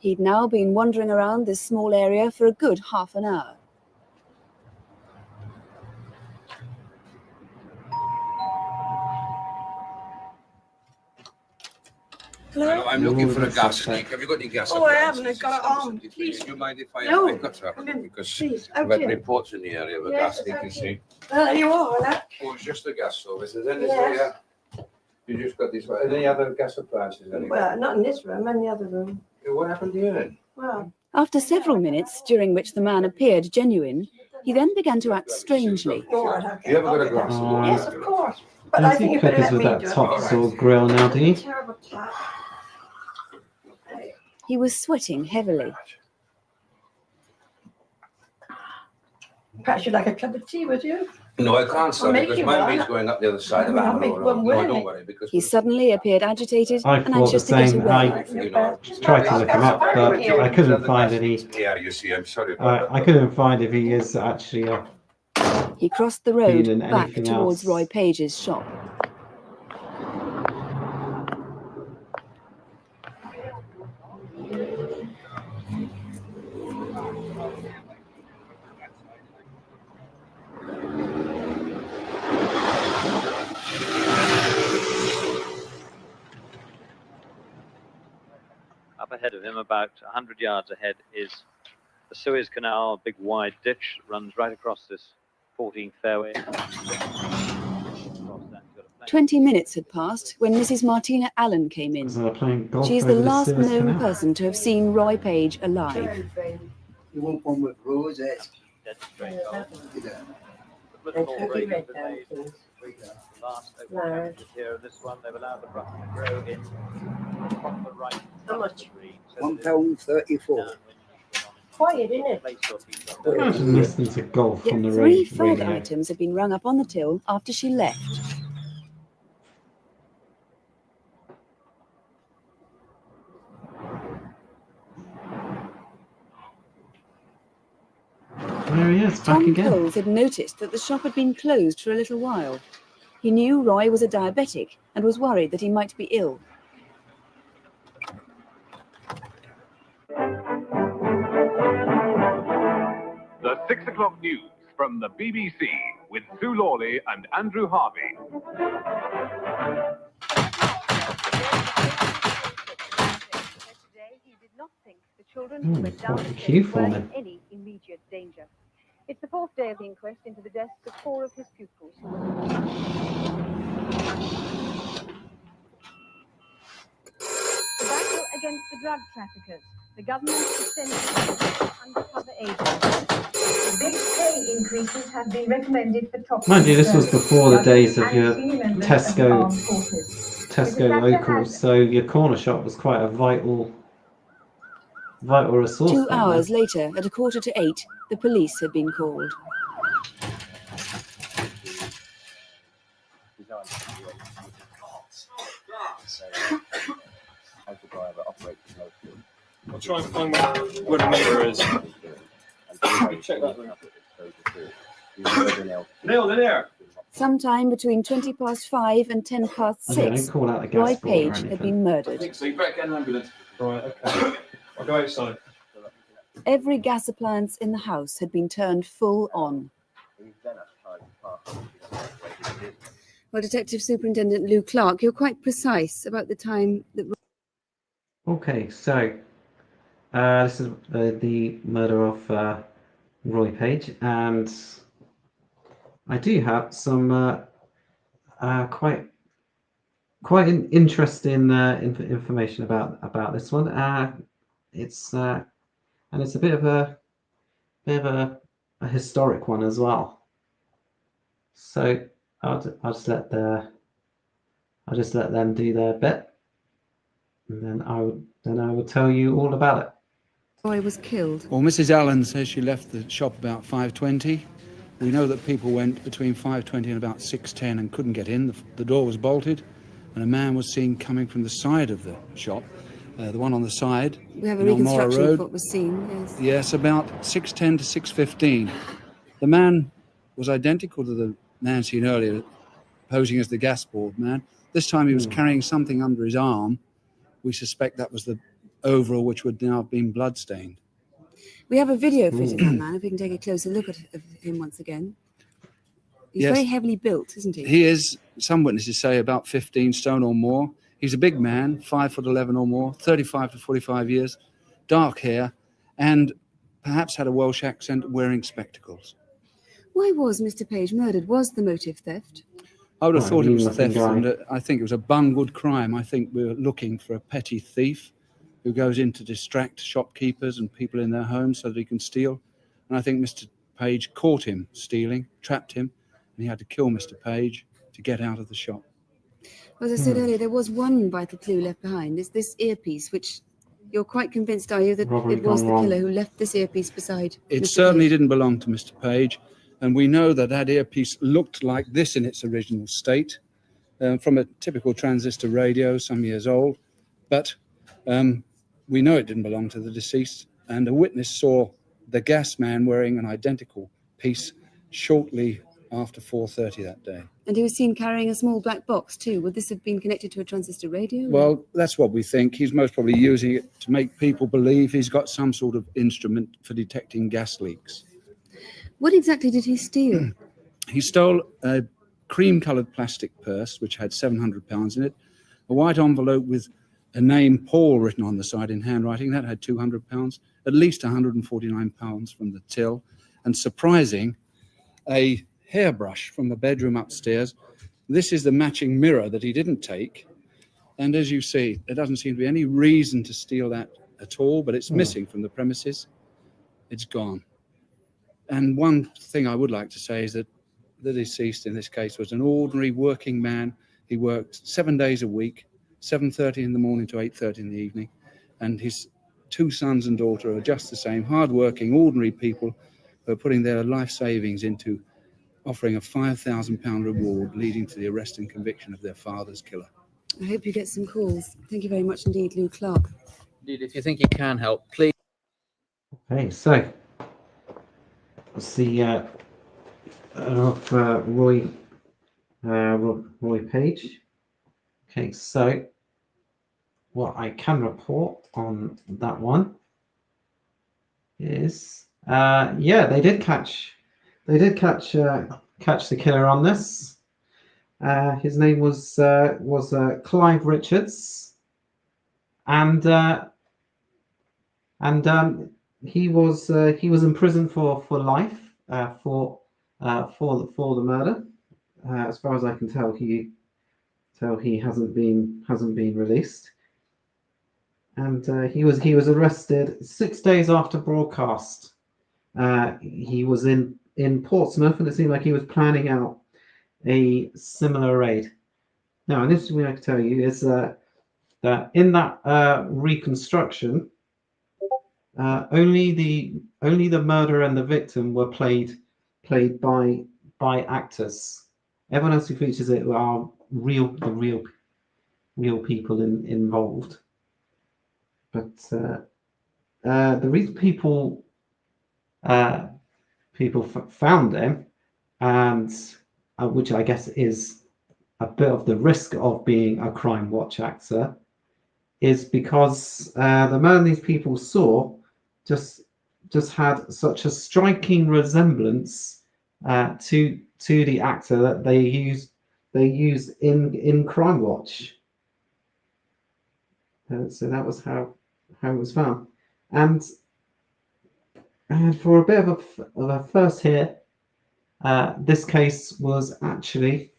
He'd now been wandering around this small area for a good half an hour. Hello, I'm looking for a gas leak. Have you got any gas? Oh, I haven't. I've got it on. Please. Do you mind if No. I've got to have it? Because Please. I've had Okay. reports in the area of a Yes, gas leak, you okay. see. You are, look. Oh, it's just the gas service. Is there any Yes. You just got this. Any other gas appliances anyway? Well, not in this room, in the other room. What happened here then? Well, After several minutes, during which the man appeared genuine, he then began to act strangely. all right, okay. You ever got a glass of water? Yes, of course. But I think you better let with me that do it. top sort of grill now, do you? Terrible chap. He was sweating heavily. Perhaps you'd like a cup of tea, would you? No, I can't, sir, I'll make because you my one. mate's going up the other side of I'll our make road. one No, willingly. don't worry, because He suddenly appeared agitated I and thought the anxious to get same. away. I tried to look him up, but I couldn't find any. Yeah, you see, I'm sorry about I couldn't find if he is actually He crossed the road Been in back anything towards else. Roy Page's shop. Up ahead of him, about 100 yards ahead, is the Suez Canal, a big wide ditch that runs right across this 14th fairway. 20 minutes had passed when Mrs. Martina Allen came in. So they're playing golf She is the over the last Suez known Canal. person to have seen Roy Page alive. You want one with roses? Dead straight Yeah. on. The And political cookie break red has been down, made. please. The last open No. challenges here of this one, they've allowed the brush to grow in from the right. How much? £1.34. Quiet, isn't it? Imagine listening to golf on the Yet 3 radio. further items had been rung up on the till after she left. There he is, back Tom again. Coles had noticed that the shop had been closed for a little while. He knew Roy was a diabetic and was worried that he might be ill. The 6 o'clock news from the BBC with Sue Lawley and Andrew Harvey. Today, he did not think the children who went down quite a the queue stairs for were me. in any immediate danger. It's the fourth day of the inquest into the deaths of 4 of his pupils who were the battle against the drug traffickers. The government is sending undercover agents. Big pay increases have been recommended for top. Mind you, this was before the days of your Tesco locals, so your corner shop was quite a vital resource. 2 hours later, at 7:45, the police had been called. I'll try and find where the neighbour is. Check that room. Neil, they're there. Sometime between 5:20 and 6:10, don't call out the gas Roy board or Page had anything. been murdered. So you better get an ambulance. Right, okay. I'll go outside. Every gas appliance in the house had been turned full on. Well, Detective Superintendent Lou Clark, you're quite precise about the time that... Okay, so this is the murder of Roy Page, and I do have some quite interesting information about this one. It's and it's a bit of a historic one as well. So I'll just let them do their bit, and then I will tell you all about it. Roy was killed. Well, Mrs. Allen says she left the shop about 5:20. We know that people went between 5:20 and about 6:10 and couldn't get in. The door was bolted, and a man was seen coming from the side of the shop, the one on the side. We have a on Elmora reconstruction Road. of what was seen, yes. Yes, about 6:10 to 6:15. The man was identical to the man seen earlier, posing as the gas board man. This time he was carrying something under his arm. We suspect that was the overall, which would now have been bloodstained. We have a video footage of that man, if we can take a closer look at him once again. He's Yes. very heavily built, isn't he? He is, some witnesses say, about 15 stone or more. He's a big man, 5'11" or more, 35 to 45 years, dark hair, and perhaps had a Welsh accent, wearing spectacles. Why was Mr. Page murdered? Was the motive theft? I would have Well, thought it was mean-looking theft, guy. and I think it was a bungled crime. I think we were looking for a petty thief who goes in to distract shopkeepers and people in their homes so that he can steal. And I think Mr. Page caught him stealing, trapped him, and he had to kill Mr. Page to get out of the shop. As I said earlier, there was one vital clue left behind. It's this earpiece, which you're quite convinced, are you, that Robbery it was gone the wrong. killer who left this earpiece beside It Mr. certainly Page? didn't belong to Mr. Page, and we know that that earpiece looked like this in its original state, from a typical transistor radio, some years old, but we know it didn't belong to the deceased, and a witness saw the gas man wearing an identical piece shortly after 4:30 that day. And he was seen carrying a small black box too. Would this have been connected to a transistor radio? Well, that's what we think. He's most probably using it to make people believe he's got some sort of instrument for detecting gas leaks. What exactly did he steal? He stole a cream-coloured plastic purse, which had £700 in it, a white envelope with a name Paul written on the side in handwriting, that had £200, at least £149 from the till, and surprising, a hairbrush from the bedroom upstairs. This is the matching mirror that he didn't take, and as you see, there doesn't seem to be any reason to steal that at all, but it's missing from the premises. It's gone. And one thing I would like to say is that the deceased in this case was an ordinary working man. He worked 7 days a week, 7:30 in the morning to 8:30 in the evening, and his 2 sons and daughter are just the same, hard-working, ordinary people who are putting their life savings into offering a £5,000 reward leading to the arrest and conviction of their father's killer. I hope you get some calls. Thank you very much indeed, Lou Clark. Indeed, if you think you can help, please. Okay, so it's the of Roy Roy Page. Okay, so what I can report on that one is, yeah, they did catch the killer on this. His name was Clive Richards, and he was in prison for life for the murder. As far as I can tell, he hasn't been released, and he was arrested 6 days after broadcast. He was in Portsmouth, and it seemed like he was planning out a similar raid. Now, an interesting thing I can tell you is that in that reconstruction, only the murderer and the victim were played by actors. Everyone else who features it are real people involved. But the reason people found them, and which I guess is a bit of the risk of being a Crimewatch actor, is because the man these people saw just had such a striking resemblance to the actor that they use in Crimewatch. So that was how it was found, and for a bit of a first hit, this case was actually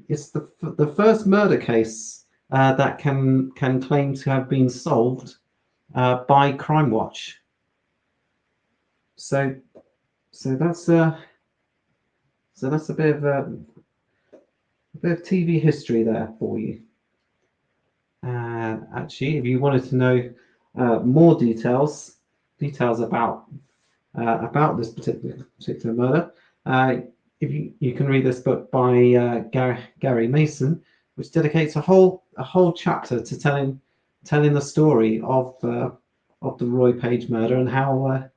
it's the first murder case that can claim to have been solved by Crimewatch. So that's a bit of TV history there for you. And actually, if you wanted to know more details about this particular murder, if you can read this book by Gary Mason, which dedicates a whole chapter to telling the story of the Roy Page murder and how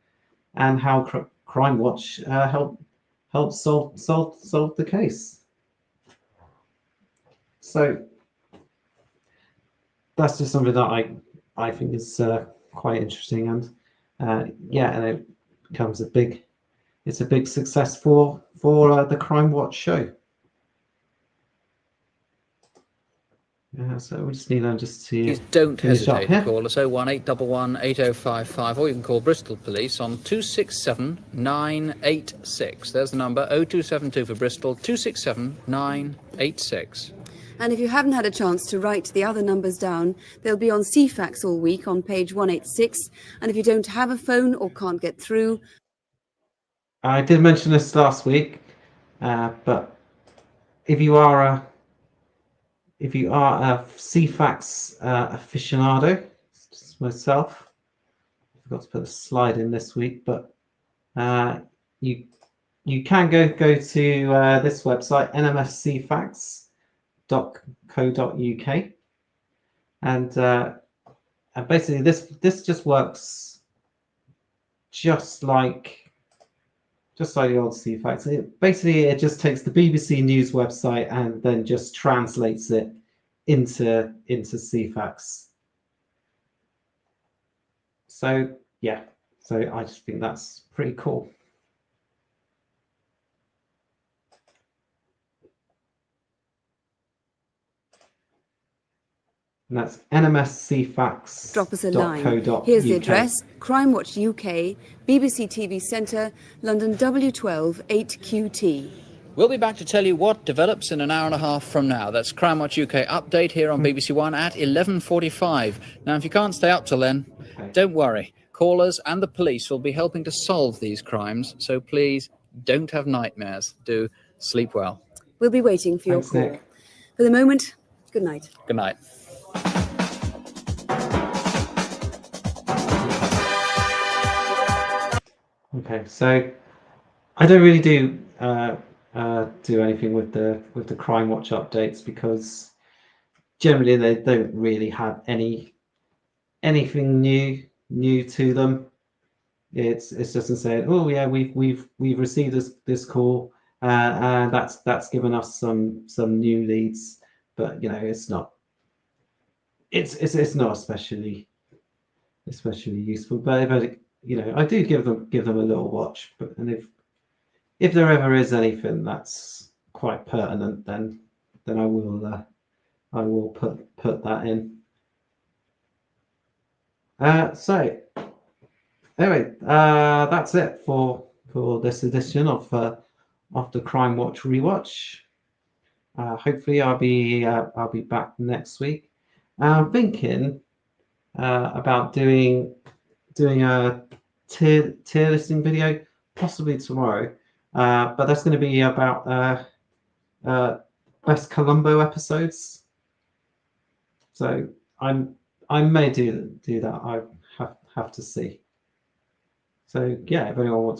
Crimewatch helped solve the case. So that's just something that I think is quite interesting, and yeah, and it becomes a big success for the Crimewatch show. So we just need just to Please don't finish up hesitate to here. call us 01811 8055, or you can call Bristol Police on 267 986. There's the number, 0272 for Bristol, 267 986. And if you haven't had a chance to write the other numbers down, they'll be on CFAX all week on page 186. And if you don't have a phone or can't get through... I did mention this last week, but if you are a CFAX aficionado, just myself, I forgot to put a slide in this week, but you can go to this website, nmscfax.co.uk, and basically this just works just like the old CFAX. It just takes the BBC News website and then just translates it into CFAX. So yeah, so I just think that's pretty cool. And that's nmscfax.co.uk. Drop us a line. Here's the address: Crimewatch UK, BBC TV Centre, London W12 8QT. We'll be back to tell you what develops in an hour and a half from now. That's Crimewatch UK update here on BBC One at 11:45. Now, if you can't stay up till then, don't worry. Callers and the police will be helping to solve these crimes, so please don't have nightmares. Do sleep well. We'll be waiting for your call. Nick. For the moment, good night. Good night. Okay, so I don't really do anything with the Crimewatch updates because generally they don't really have anything new to them. It's just saying, oh yeah, we've received this call and that's given us some new leads. But it's not especially useful. But I do give them a little watch. But if there ever is anything that's quite pertinent, then I will put that in. So anyway, that's it for this edition of the Crimewatch rewatch. Hopefully, I'll be back next week. I'm thinking about doing a tier listing video, possibly tomorrow. But that's going to be about best Columbo episodes. So I may do that. I have to see. So yeah, if anyone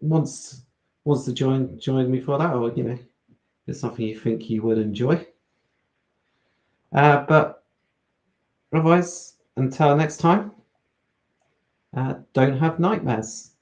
wants to join me for that, or it's something you think you would enjoy. But otherwise, until next time, don't have nightmares.